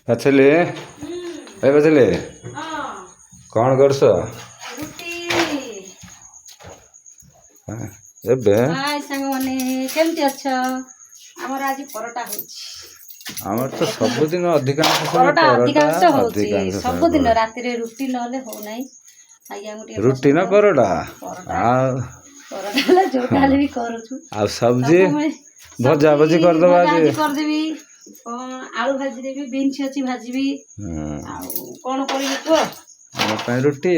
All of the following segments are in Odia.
ବାଛିଲି ଏ ବାଛିଲି କ'ଣ କରୁଛ? ଏବେ ସାଙ୍ଗମାନେ କେମିତି ଅଛ? ଆମର ଆଜି ପରଟା ହଉଛି। ଆମର ତ ସବୁଦିନ ଅଧିକାଂଶ ପରଟା ଅଧିକାଂଶ ହଉଛି। ସବୁଦିନ ରାତିରେ ରୁଟି ନହେଲେ ହଉନାହିଁ। ରୁଟି ନା ପରଟା? ପରଟା ହେଲେ ଯୋଉଟା ହେଲେ ବି କରୁଛୁ। ଆଉ ସବଜି ଭଜା ଭଜି କରିଦବା ଆଜି। କରିଦେବି, ଆଳୁ ଭାଜିଦେବି, ବିନ୍ସ ଅଛି ଭାଜିବି। ଆଉ କ'ଣ କରିବି କୁହ? ଆମ ପାଇଁ ରୁଟି,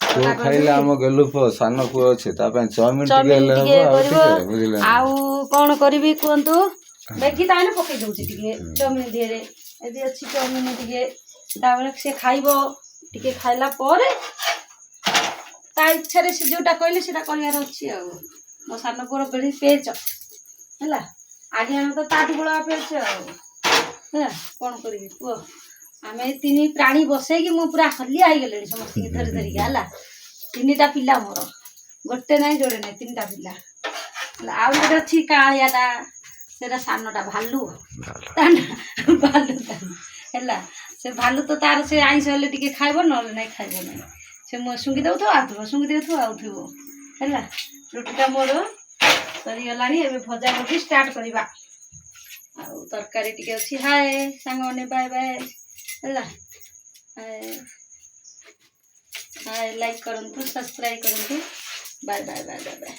ପୁଅ ଖାଇଲେ ଆମ ଗେଲୁ ପୁଅ ସାନ ପୁଅ ଅଛି ତା ପାଇଁ ଚାଉମିନ ଟିକେ ହେଲେ ହବ। ଆଉ ଟିକେ ବୁଝିଲେ ଆଉ କ'ଣ କରିବି କୁହନ୍ତୁ? ମ୍ୟାଗି ତାହେଲେ ପକେଇ ଦଉଛି ଟିକେ ଚାଉମିନ ଦିହରେ। ଏଠି ଅଛି ଚାଉମିନ ଟିକେ, ତାପରେ ସେ ଖାଇବ। ଟିକେ ଖାଇଲା ପରେ ତା ଇଚ୍ଛାରେ ସେ ଯୋଉଟା କହିଲେ ସେଟା କରିବାର ଅଛି। ଆଉ ମୋ ସାନ ପୁଅର ବେଢ଼ି ପେଚ ହେଲା, ଆଜି ଆମେ ତ ତାଠୁ ବଳ ପେଚ ଆଉ ହେଲା। କ'ଣ କରିବି କୁହ? ଆମେ ତିନି ପ୍ରାଣୀ ବସେଇକି ମୁଁ ପୁରା ହଲିଆ ହେଇଗଲିଣି ସମସ୍ତଙ୍କୁ ଧରି ଧରିକି ହେଲା। 3ଟା ପିଲା ମୋର, ଗୋଟେ ନାହିଁ ଯୋଡ଼େ ନାହିଁ, 3ଟା ପିଲା ହେଲା। ଆଉ ଗୋଟେ ଅଛି କାଳିଆଟା, ସେଟା ସାନଟା ଭାଲୁ ଭାଲୁ ହେଲା। ସେ ଭାଲୁ ତ ତାର ସେ ଆଇଁଷ ହେଲେ ଟିକେ ଖାଇବ, ନହେଲେ ନାହିଁ ଖାଇବ ନାହିଁ। ସେ ଶୁଙ୍ଗି ଦେଉଥିବ ଆଉଥିବ, ଶୁଙ୍ଗି ଦେଉଥିବ ଆଉଥିବ ହେଲା। ରୁଟିଟା ମୋର ସରିଗଲାଣି, ଏବେ ଭଜା ଭଜି ଷ୍ଟାର୍ଟ କରିବା। ଆଉ ତରକାରୀ ଟିକେ ଅଛି। ହାଏ ସାଙ୍ଗମାନେ, ବାଏ ବାଏ ହେଲା। ହାଏ ଲାଇକ୍ କରନ୍ତୁ, ସବସ୍କ୍ରାଇବ୍ କରନ୍ତୁ। Bye bye bye bye bye.